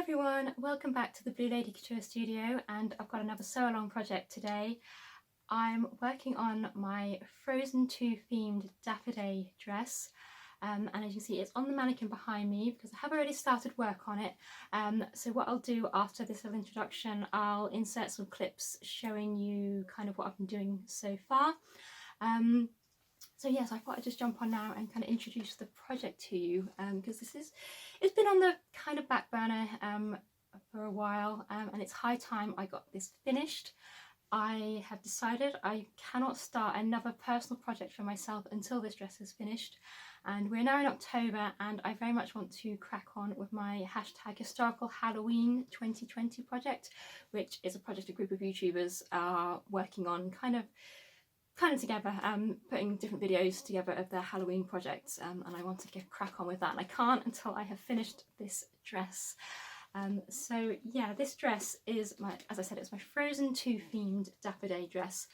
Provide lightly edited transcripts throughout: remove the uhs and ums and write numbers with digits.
everyone, welcome back to the Blue Lady Couture studio, and I've got another sew along project today. I'm working on my Frozen 2 themed Dapper Day dress, and as you can see it's on the mannequin behind me because I have already started work on it. So what I'll do after this little introduction, I'll insert some clips showing you kind of what I've been doing so far. So yes, I thought I'd just jump on now and kind of introduce the project to you, because it's been on the kind of back burner for a while, and it's high time I got this finished. I have decided I cannot start another personal project for myself until this dress is finished, and we're now in October and I very much want to crack on with my hashtag historical Halloween 2020 project, which is a project a group of YouTubers are working on kind of together, putting different videos together of their Halloween projects, and I want to get crack on with that, and I can't until I have finished this dress. So yeah, this dress is as I said, it's my Frozen 2 themed Dapper Day dress.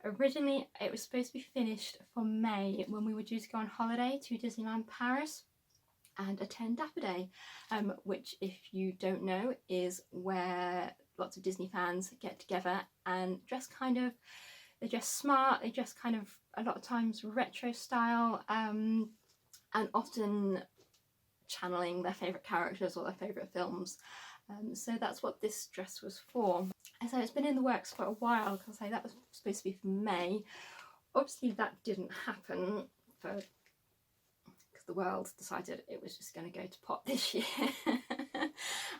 Originally it was supposed to be finished for May when we were due to go on holiday to Disneyland Paris and attend Dapper Day, which, if you don't know, is where lots of Disney fans get together and they dress smart, they dress kind of a lot of times retro style, and often channeling their favourite characters or their favourite films. So that's what this dress was for. And so it's been in the works for a while, because that was supposed to be for May. Obviously that didn't happen because the world decided it was just going to go to pot this year.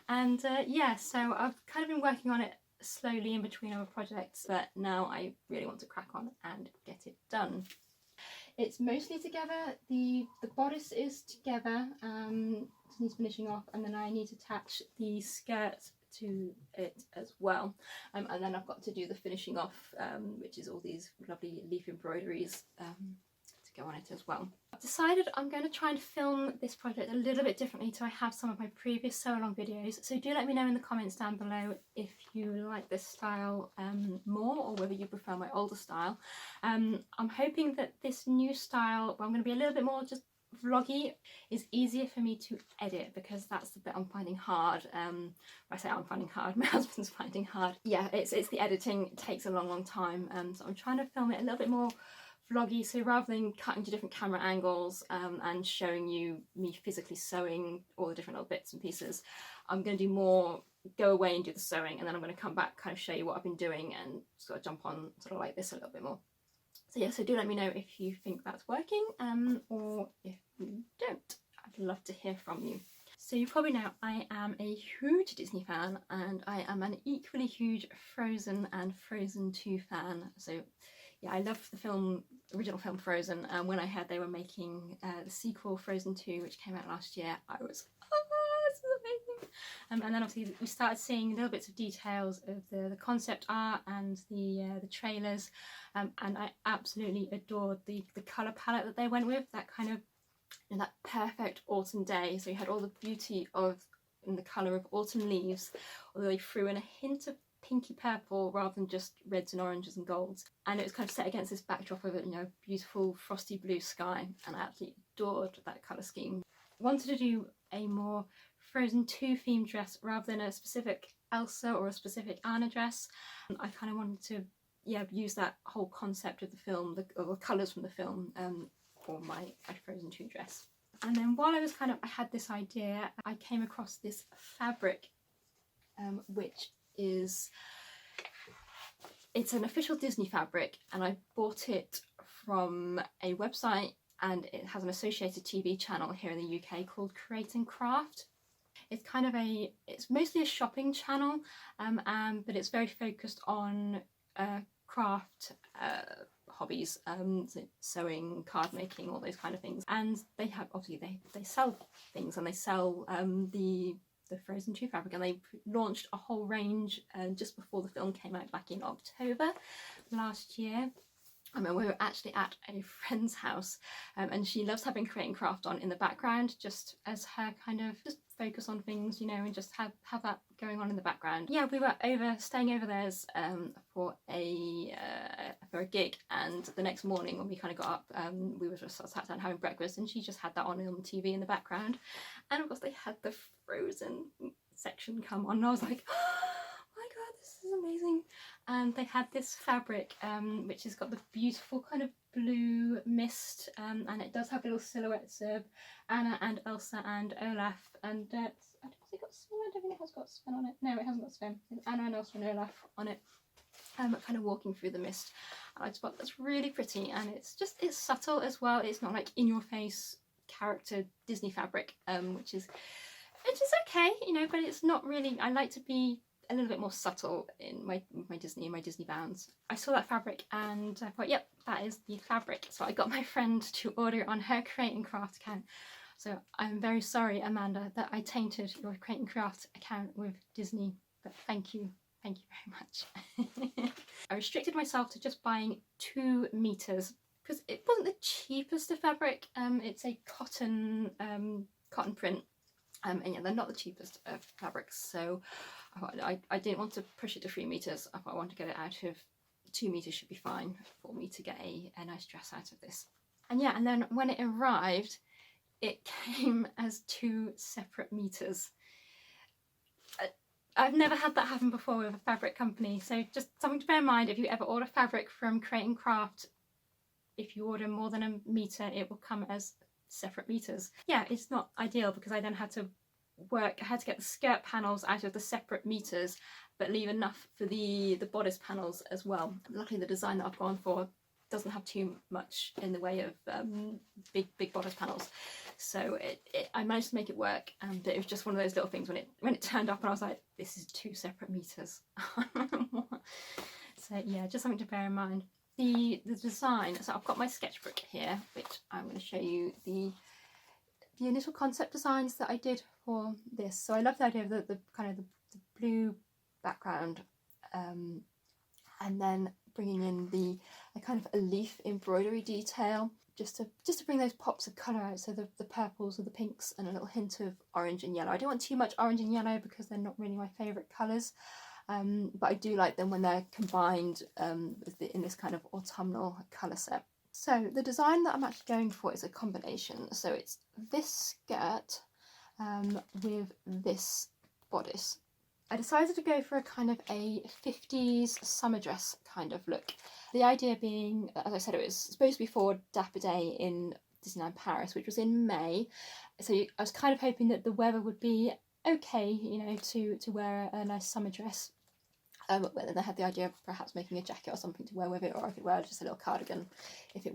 And yeah, so I've kind of been working on it slowly in between other projects, but now I really want to crack on and get it done. It's mostly together. The bodice is together, it needs finishing off, and then I need to attach the skirt to it as well, and then I've got to do the finishing off, which is all these lovely leaf embroideries to go on it as well. I've decided I'm going to try and film this project a little bit differently to I have some of my previous sew along videos, so do let me know in the comments down below if you like this style more, or whether you prefer my older style. I'm hoping that this new style, where I'm going to be a little bit more just vloggy, is easier for me to edit, because that's the bit I'm finding hard. I say I'm finding hard, my husband's finding hard. Yeah, it's the editing. It takes a long time, so I'm trying to film it a little bit more vloggy, so rather than cutting to different camera angles and showing you me physically sewing all the different little bits and pieces, I'm going to do more go away and do the sewing, and then I'm going to come back, kind of show you what I've been doing, and sort of jump on sort of like this a little bit more. So yeah, so do let me know if you think that's working, or if you don't. I'd love to hear from you. So you probably know I am a huge Disney fan, and I am an equally huge Frozen and Frozen 2 fan. So yeah, I love the original film Frozen, and when I heard they were making the sequel Frozen 2, which came out last year, I was, oh, this is amazing. And then obviously we started seeing little bits of details of the concept art and the trailers, and I absolutely adored the colour palette that they went with, that kind of, that perfect autumn day. So you had all the beauty of in the colour of autumn leaves, although they threw in a hint of pinky purple rather than just reds and oranges and golds, and it was kind of set against this backdrop of a beautiful frosty blue sky, and I absolutely adored that colour scheme. I wanted to do a more Frozen 2 themed dress rather than a specific Elsa or a specific Anna dress. I kind of wanted to use that whole concept of the film, the colours from the film, for my Frozen 2 dress. And then while I had this idea, I came across this fabric, which it's an official Disney fabric, and I bought it from a website, and it has an associated TV channel here in the UK called Create and Craft. It's mostly a shopping channel, but it's very focused on craft hobbies, so sewing, card making, all those kind of things. And they have, obviously they sell things, and they sell the Frozen 2 fabric, and they launched a whole range just before the film came out back in October last year. I mean, we were actually at a friend's house, and she loves having Create and Craft on in the background, just as her kind of just focus on things, and just have that going on in the background. Yeah, we were staying over theirs for a gig, and the next morning when we kind of got up, we were just sat down having breakfast, and she just had that on TV in the background, and of course they had the Frozen section come on, and I was like, oh my god, this is amazing. And they had this fabric which has got the beautiful kind of blue mist, and it does have little silhouettes of Anna and Elsa and Olaf, and has it got Sven? I don't think it has got Sven on it. No, it hasn't got Sven. It's Anna and Elsa and Olaf on it, kind of walking through the mist. And I just thought that's really pretty, and it's subtle as well. It's not like in your face character Disney fabric, which is okay, you know, but it's not really. I like to be a little bit more subtle in my Disney bounds. I saw that fabric and I thought, yep, that is the fabric. So I got my friend to order it on her Create and Craft account. So I'm very sorry, Amanda, that I tainted your Create and Craft account with Disney, but thank you very much. I restricted myself to just buying 2 meters because it wasn't the cheapest of fabric. It's a cotton print, and yeah, they're not the cheapest of fabrics, so I didn't want to push it to 3 meters. I thought I want to get it out of 2 meters should be fine for me to get a nice dress out of this. And yeah, and then when it arrived, it came as 2 separate meters. I've never had that happen before with a fabric company, so just something to bear in mind if you ever order fabric from Create and Craft. If you order more than a meter, it will come as separate meters. Yeah, it's not ideal because I then had to get the skirt panels out of the separate meters, but leave enough for the bodice panels as well. Luckily the design that I've gone for doesn't have too much in the way of big bodice panels, so I managed to make it work. But it was just one of those little things when it turned up and I was like, this is 2 separate meters. So yeah, just something to bear in mind. The design, so I've got my sketchbook here, which I'm going to show you the initial concept designs that I did for this. So I love the idea of the kind of the blue background, and then bringing in a kind of a leaf embroidery detail, just to bring those pops of colour out. So the purples or the pinks and a little hint of orange and yellow. I don't want too much orange and yellow because they're not really my favourite colours, but I do like them when they're combined in this kind of autumnal colour set. So the design that I'm actually going for is a combination. So it's this skirt with this bodice. I decided to go for a kind of a 50s summer dress kind of look. The idea being, as I said, it was supposed to be for Dapper Day in Disneyland Paris, which was in May. So I was kind of hoping that the weather would be okay, you know, to wear a nice summer dress. But then I had the idea of perhaps making a jacket or something to wear with it, or I could wear just a little cardigan if it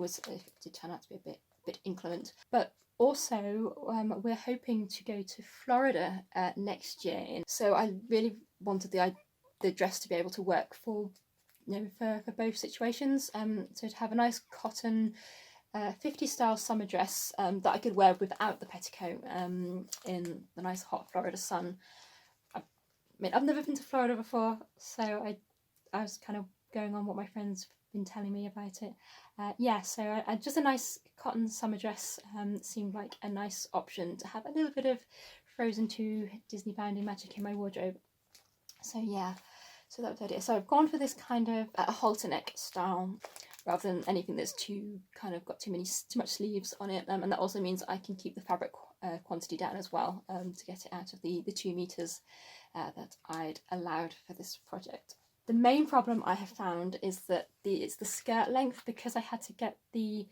did turn out to be a bit inclement. But also, we're hoping to go to Florida next year, so I really wanted the dress to be able to work for, you know, for both situations. So to have a nice cotton 50s style summer dress that I could wear without the petticoat in the nice hot Florida sun. I mean, I've never been to Florida before, so I was kind of going on what my friends have been telling me about it. Yeah, so just a nice cotton summer dress seemed like a nice option to have a little bit of Frozen 2 Disneybounding magic in my wardrobe. So yeah, so that was the idea. So I've gone for this kind of a halter neck style rather than anything that's got too much sleeves on it, and that also means I can keep the fabric quantity down as well to get it out of the 2 meters that I'd allowed for this project. The main problem I have found is that it's the skirt length, because I had to get I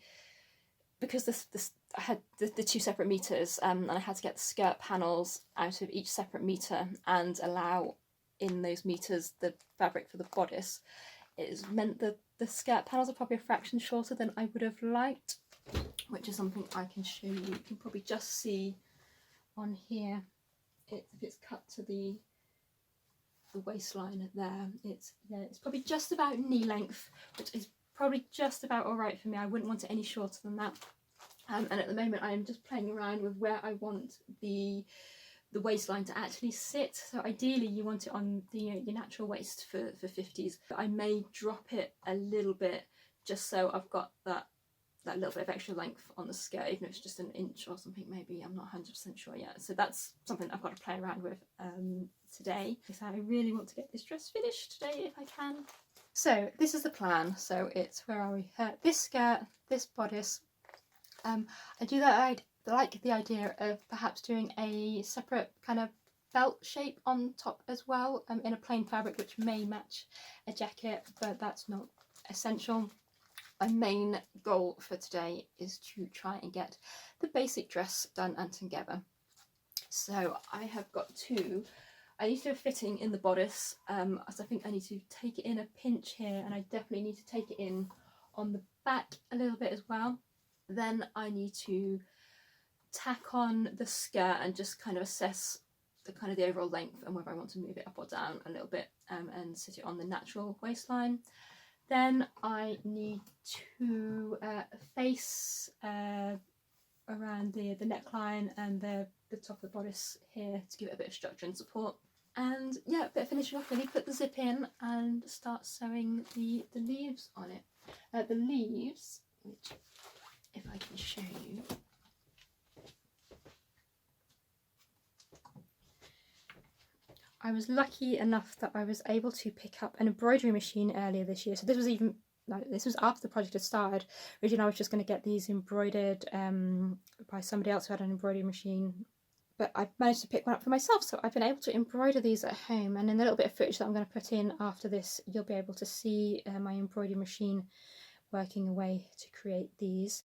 had the 2 separate meters, and I had to get the skirt panels out of each separate meter and allow in those meters the fabric for the bodice. It has meant that the skirt panels are probably a fraction shorter than I would have liked, which is something I can show you. You can probably just see on here, if it's cut to the waistline there, it's probably just about knee length, which is probably just about all right for me. I wouldn't want it any shorter than that. And at the moment I am just playing around with where I want the waistline to actually sit. So ideally you want it on your natural waist for 50s, but I may drop it a little bit just so I've got that little bit of extra length on the skirt, even if it's just an inch or something maybe. I'm not 100% sure yet, so that's something I've got to play around with today, because I really want to get this dress finished today if I can. So this is the plan. So it's, where are we, this skirt, this bodice. I like the idea of perhaps doing a separate kind of felt shape on top as well, in a plain fabric which may match a jacket, but that's not essential. My main goal for today is to try and get the basic dress done and together. So I have got two. I need to do a fitting in the bodice, as I think I need to take it in a pinch here, and I definitely need to take it in on the back a little bit as well. Then I need to tack on the skirt and just kind of assess the overall length and whether I want to move it up or down a little bit, and sit it on the natural waistline. Then I need to face around the neckline and the top of the bodice here to give it a bit of structure and support. And yeah, a bit of finishing off really, put the zip in and start sewing the leaves on it. The leaves, which if I can show you, I was lucky enough that I was able to pick up an embroidery machine earlier this year. So this was after the project had started. Originally I was just going to get these embroidered by somebody else who had an embroidery machine, but I managed to pick one up for myself, so I've been able to embroider these at home. And in the little bit of footage that I'm going to put in after this, you'll be able to see my embroidery machine working away to create these.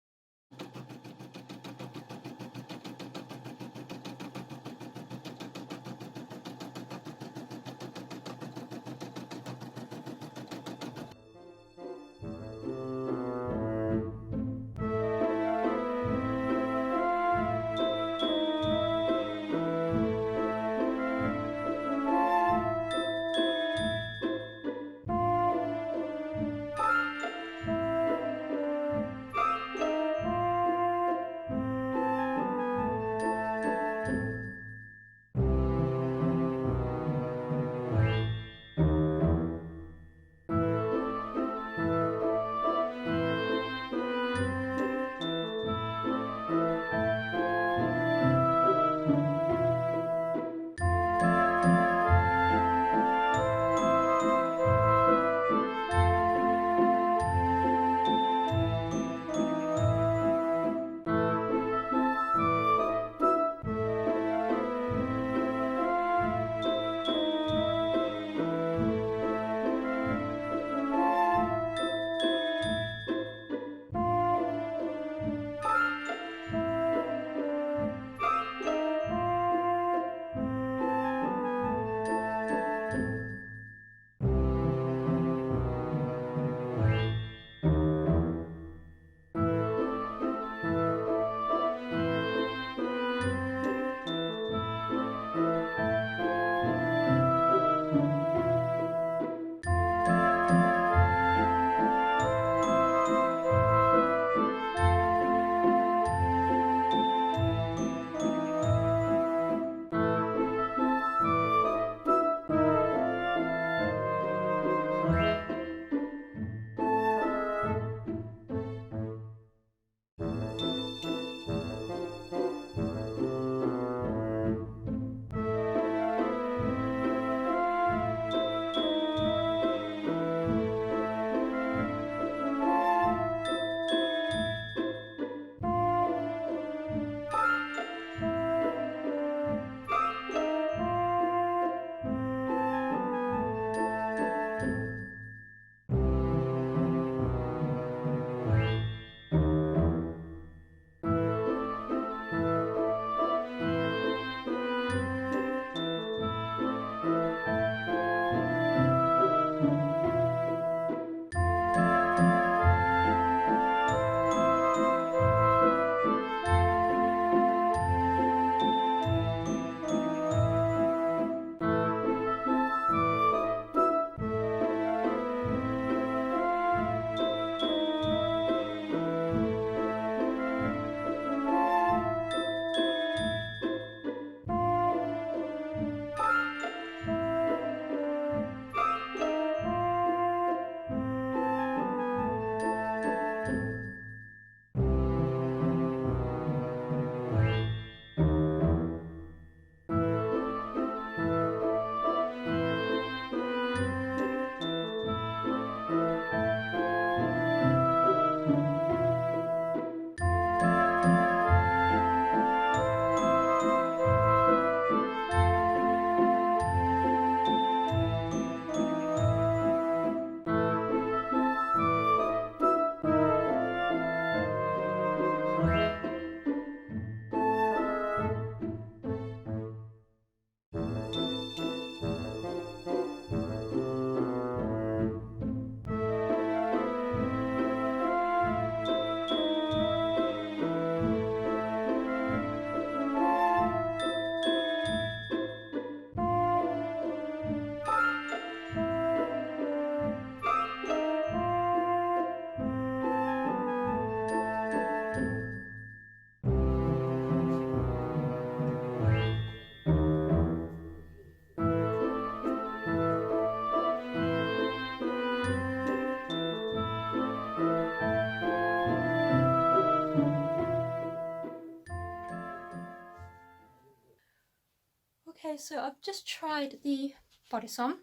Okay, so I've just tried the bodice on,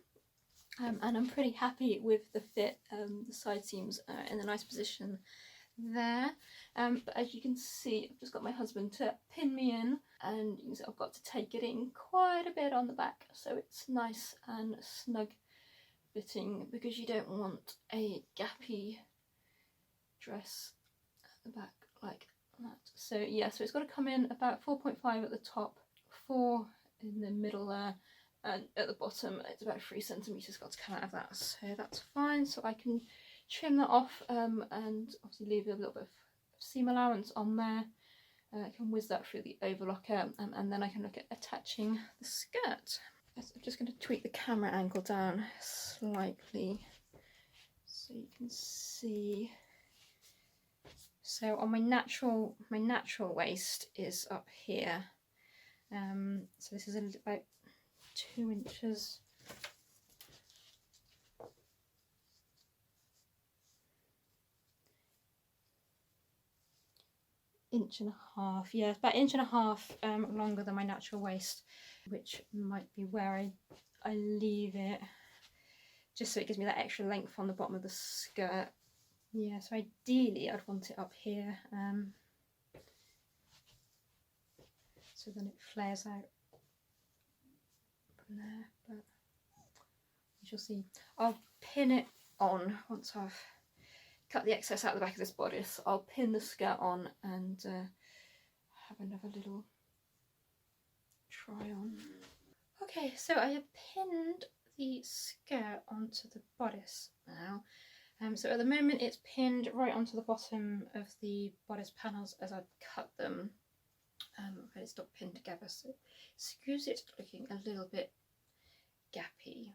and I'm pretty happy with the fit. The side seams are in a nice position there, but as you can see, I've just got my husband to pin me in, and you can see I've got to take it in quite a bit on the back so it's nice and snug fitting, because you don't want a gappy dress at the back like that. So yeah, so it's got to come in about 4.5 at the top, 4 in the middle there, and at the bottom it's about 3 centimetres got to come out of that, so that's fine. So I can trim that off, and obviously leave a little bit of seam allowance on there. I can whiz that through the overlocker, and then I can look at attaching the skirt. I'm just going to tweak the camera angle down slightly so you can see. So on my natural waist is up here. So this is about 2 inches. Inch and a half, yeah, about 1.5 inches longer than my natural waist, which might be where I leave it, just so it gives me that extra length on the bottom of the skirt. Yeah, so ideally I'd want it up here, so then it flares out from there, but you shall see. I'll pin it on once I've cut the excess out the back of this bodice. I'll pin the skirt on and have another little try on. Okay, so I have pinned the skirt onto the bodice now. So at the moment it's pinned right onto the bottom of the bodice panels as I cut them. But it's not pinned together, so excuse it looking a little bit gappy.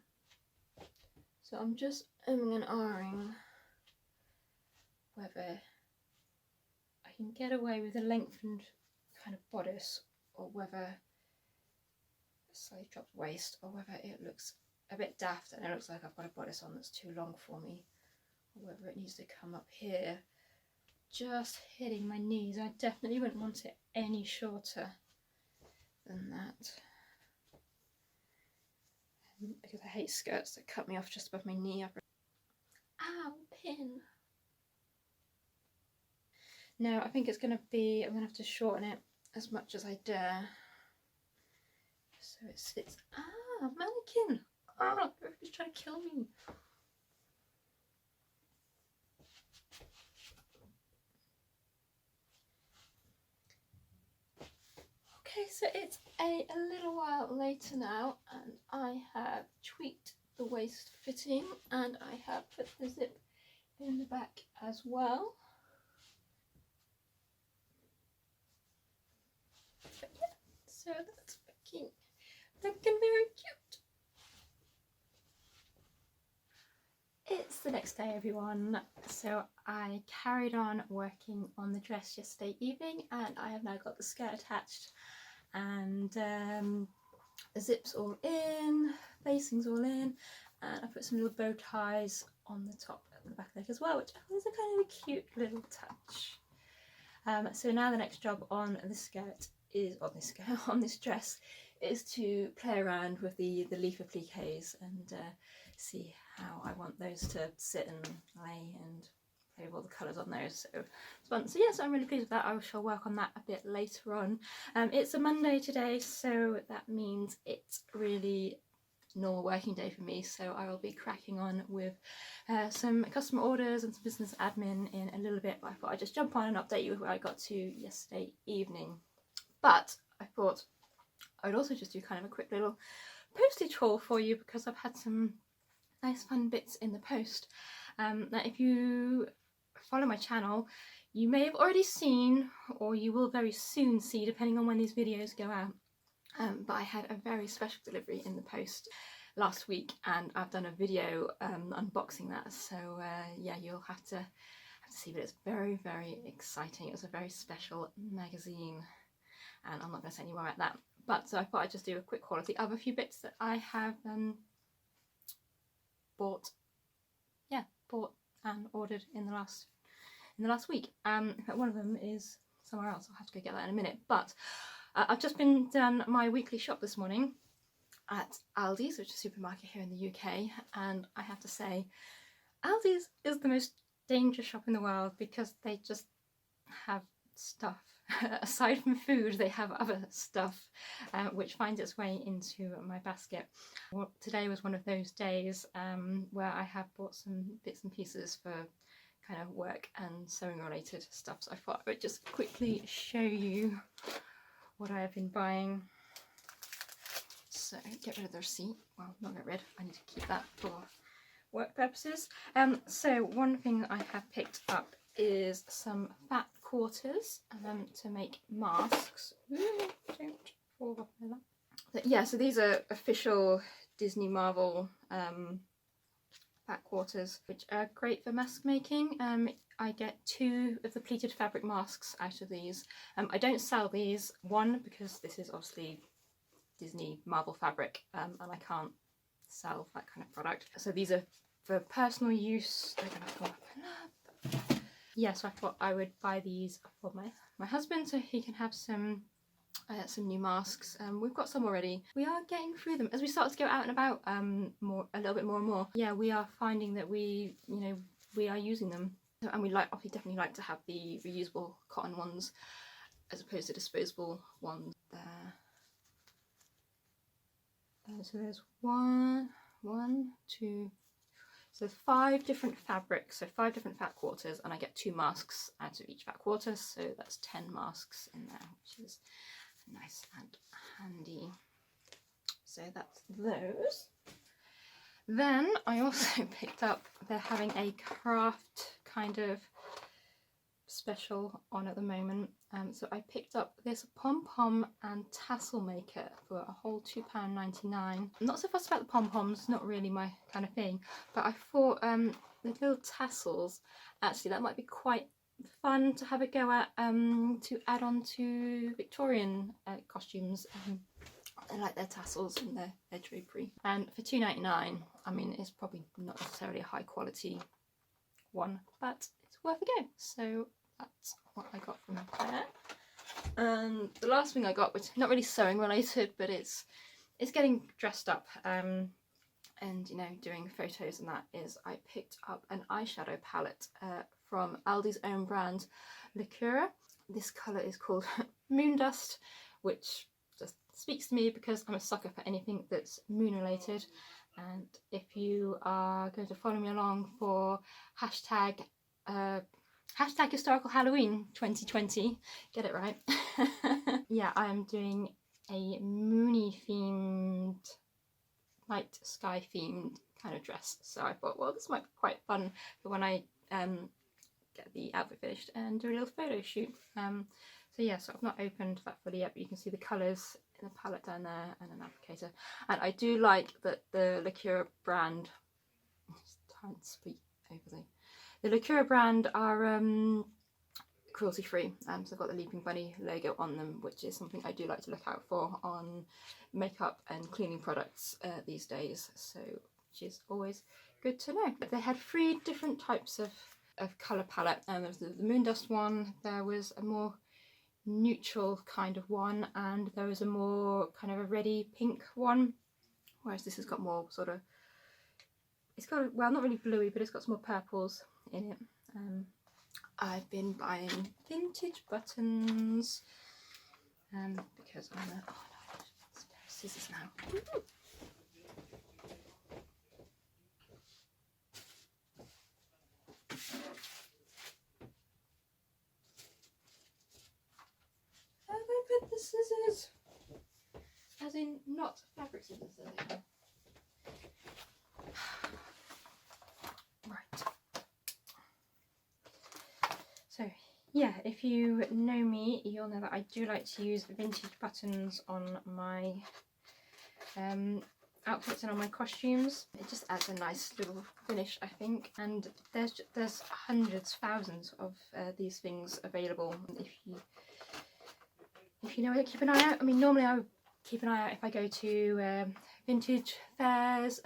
So I'm just umming and ahhing whether I can get away with a lengthened kind of bodice, or whether a slightly dropped waist, or whether it looks a bit daft and it looks like I've got a bodice on that's too long for me, or whether it needs to come up here, just hitting my knees. I definitely wouldn't want it any shorter than that, because I hate skirts that cut me off just above my knee. Ow, pin! Now I think it's going to be, I'm going to have to shorten it as much as I dare, so it sits. Ah, mannequin! Ah, it's trying to kill me. Okay, so it's a little while later now, and I have tweaked the waist fitting, and I have put the zip in the back as well. But yeah, so that's looking very cute. It's the next day, everyone. So I carried on working on the dress yesterday evening, and I have now got the skirt attached, and the zips all in, facings all in, and I put some little bow ties on the top and the back leg as well, which is a kind of a cute little touch. So now the next job on the skirt is, on this dress, is to play around with the leaf appliques and see how I want those to sit and lay, and play with all the colours on those. So yes, I'm really pleased with that. I shall work on that a bit later on. It's a Monday today, so that means it's really normal working day for me, so I will be cracking on with some customer orders and some business admin in a little bit, but I thought I'd just jump on and update you with where I got to yesterday evening. But I thought I would also just do kind of a quick little postage haul for you, because I've had some nice fun bits in the post. Now if you follow my channel, you may have already seen, or you will very soon see, depending on when these videos go out, but I had a very special delivery in the post last week, and I've done a video unboxing that, so yeah, you'll have to see, but it's very, very exciting. It was a very special magazine, and I'm not going to say any more about that. But so I thought I'd just do a quick haul of the other few bits that I have bought and ordered in the last week. In fact, one of them is somewhere else. I'll have to go get that in a minute. But I've just been done my weekly shop this morning, at Aldi's, which is a supermarket here in the UK, and I have to say Aldi's is the most dangerous shop in the world because they just have stuff. Aside from food, they have other stuff which finds its way into my basket. Well, today was one of those days where I have bought some bits and pieces for kind of work and sewing related stuff, so I thought I would just quickly show you what I have been buying. So get rid of the receipt. Well, not get rid, I need to keep that for work purposes. So one thing I have picked up is some fat quarters to make masks. Ooh, don't fall off my lap. But yeah, so these are official Disney Marvel fat quarters, which are great for mask making. I get 2 of the pleated fabric masks out of these. I don't sell these, one because this is obviously Disney Marvel fabric and I can't sell that kind of product. So these are for personal use. I'm gonna pull up my lap. Yeah, so I thought I would buy these for my husband so he can have some new masks. We've got some already. We are getting through them as we start to go out and about a little bit more and more. Yeah, we are finding that we are using them, and we definitely like to have the reusable cotton ones as opposed to disposable ones. There. So there's one, 2. So 5 different fabrics, so 5 different fat quarters, and I get 2 masks out of each fat quarter, so that's 10 masks in there, which is nice and handy. So that's those. Then I also picked up, they're having a craft kind of special on at the moment, so I picked up this pom-pom and tassel maker for a whole £2.99. I'm not so fussed about the pom-poms, not really my kind of thing, but I thought the little tassels, actually that might be quite fun to have a go at, to add on to Victorian costumes. I like their tassels and their drapery. And for £2.99, I mean, it's probably not necessarily a high quality one, but it's worth a go. So that's what I got from there. And the last thing I got, which is not really sewing related, but it's getting dressed up and doing photos and that, is I picked up an eyeshadow palette from Aldi's own brand Liqueur. This colour is called Moon Dust, which just speaks to me because I'm a sucker for anything that's moon related. And if you are going to follow me along for hashtag historical Halloween 2020, get it right. Yeah, I am doing a moony themed, night sky themed kind of dress, so I thought, well, this might be quite fun for when I get the outfit finished and do a little photo shoot. So yeah, so I've not opened that fully yet, but you can see the colours in the palette down there and an applicator. And I do like that the Liqueur brand, just try and speak over the Liqueur brand are cruelty free, so I've got the Leaping Bunny logo on them, which is something I do like to look out for on makeup and cleaning products these days, so which is always good to know. They had 3 different types of colour palette, and there was the Moon Dust one, there was a more neutral kind of one, and there was a more kind of a reddy pink one, whereas this has got more sort of, it's got, well, not really bluey, but it's got some more purples in it. I've been buying vintage buttons because I'm a, oh no, it's a pair of scissors now. Have I put the scissors? As in not fabric scissors, right. So yeah, if you know me, you'll know that I do like to use vintage buttons on my outfits and on my costumes. It just adds a nice little finish, I think. And there's hundreds, thousands of these things available. If you know where to keep an eye out. I mean, normally I would keep an eye out if I go to vintage fairs,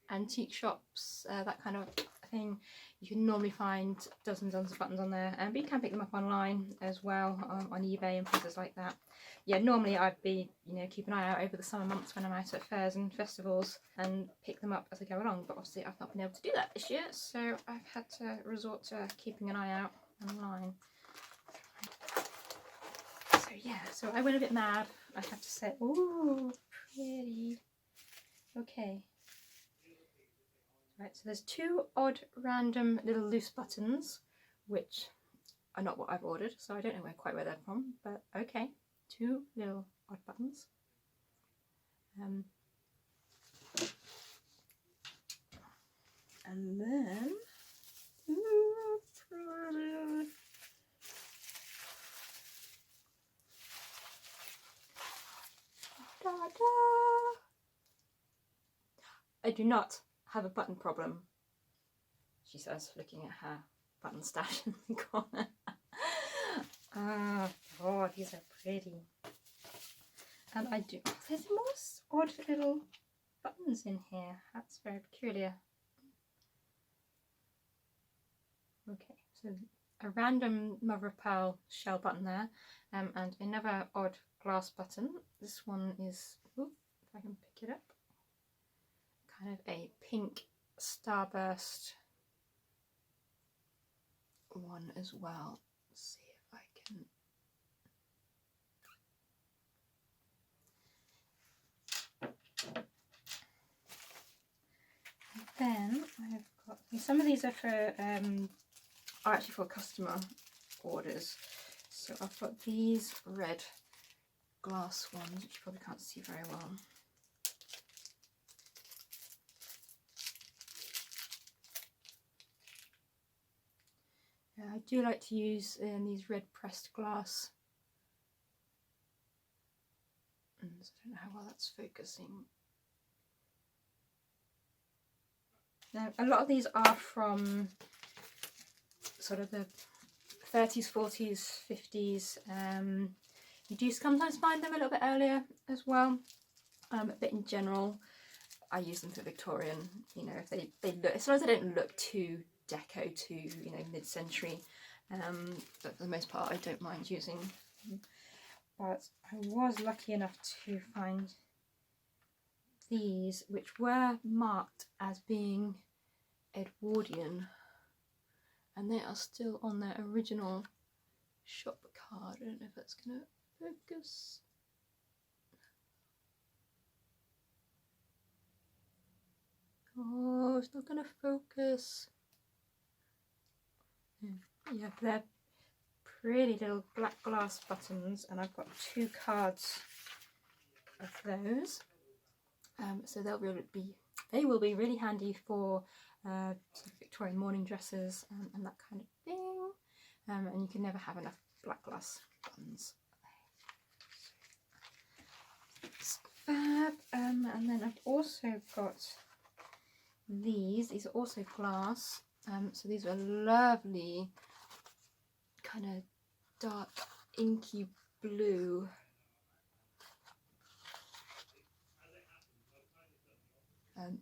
antique shops, that kind of thing. You can normally find dozens and dozens of buttons on there, but you can pick them up online as well, on eBay and places like that. Yeah, normally I'd be, keep an eye out over the summer months when I'm out at fairs and festivals and pick them up as I go along, but obviously I've not been able to do that this year, so I've had to resort to keeping an eye out online. So yeah, so I went a bit mad, I have to say. Ooh, pretty. Okay. Right, so there's 2 odd random little loose buttons, which are not what I've ordered, so I don't know quite where they're from, but okay. 2 little odd buttons. And then, I do not have a button problem, she says, looking at her button stash in the corner. Oh, these are pretty. And I do. There's more odd little buttons in here. That's very peculiar. Okay, so a random mother of pearl shell button there, and another odd glass button. This one is, if I can pick it up, kind of a pink starburst one as well. Let's see if I can. Then I've got, some of these are for are actually for customer orders. So I've got these red glass ones, which you probably can't see very well. Yeah, I do like to use these red pressed glass. And I don't know how well that's focusing. Now, a lot of these are from sort of the 30s, 40s, 50s. You do sometimes find them a little bit earlier as well, but in general, I use them for Victorian. If they look, as long as they don't look too deco, too mid-century, but for the most part, I don't mind using them. But I was lucky enough to find these, which were marked as being Edwardian, and they are still on their original shop card. I don't know if that's going to focus. Oh, it's not going to focus. Yeah, they're pretty little black glass buttons, and I've got 2 cards of those. So they will be really handy for sort of Victorian morning dresses and that kind of thing. And you can never have enough black glass buttons. It's fab. And then I've also got these. These are also glass. So these are lovely, kind of dark inky blue.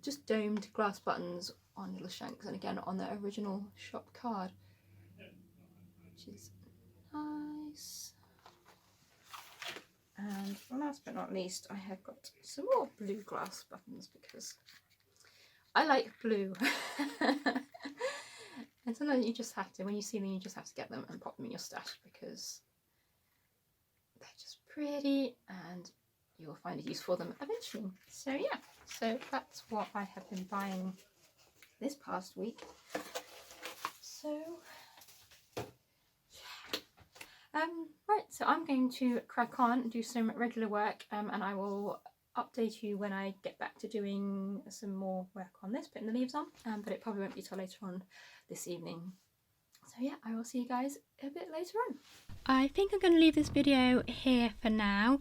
Just domed glass buttons on little shanks, and again on the original shop card, which is nice. And last but not least, I have got some more blue glass buttons because I like blue. And sometimes you just have to, when you see them, you just have to get them and pop them in your stash because they're just pretty and you will find a use for them eventually. So yeah, so that's what I have been buying this past week. So yeah, right, so I'm going to crack on and do some regular work, and I will update you when I get back to doing some more work on this, putting the leaves on, but it probably won't be till later on this evening. So yeah, I will see you guys a bit later on. I think I'm going to leave this video here for now.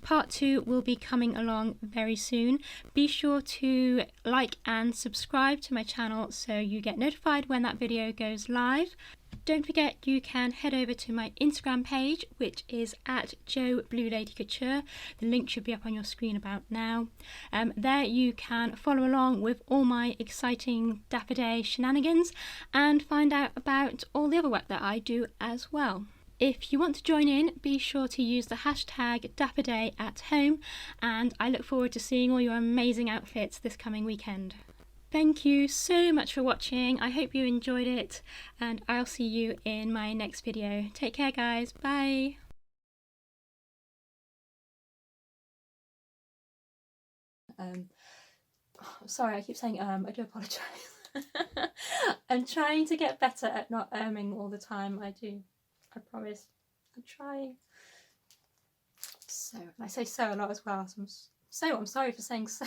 Part 2 will be coming along very soon. Be sure to like and subscribe to my channel so you get notified when that video goes live. Don't forget you can head over to my Instagram page, which is at Jo Blue Lady Couture. The link should be up on your screen about now. There you can follow along with all my exciting Dapper Day shenanigans and find out about all the other work that I do as well. If you want to join in, be sure to use the hashtag DapperDayAtHome, and I look forward to seeing all your amazing outfits this coming weekend. Thank you so much for watching. I hope you enjoyed it, and I'll see you in my next video. Take care, guys. Bye. Sorry, I keep saying I do apologise. I'm trying to get better at not all the time. I promise. I'm trying. So, and I say so a lot as well. So I'm sorry for saying so.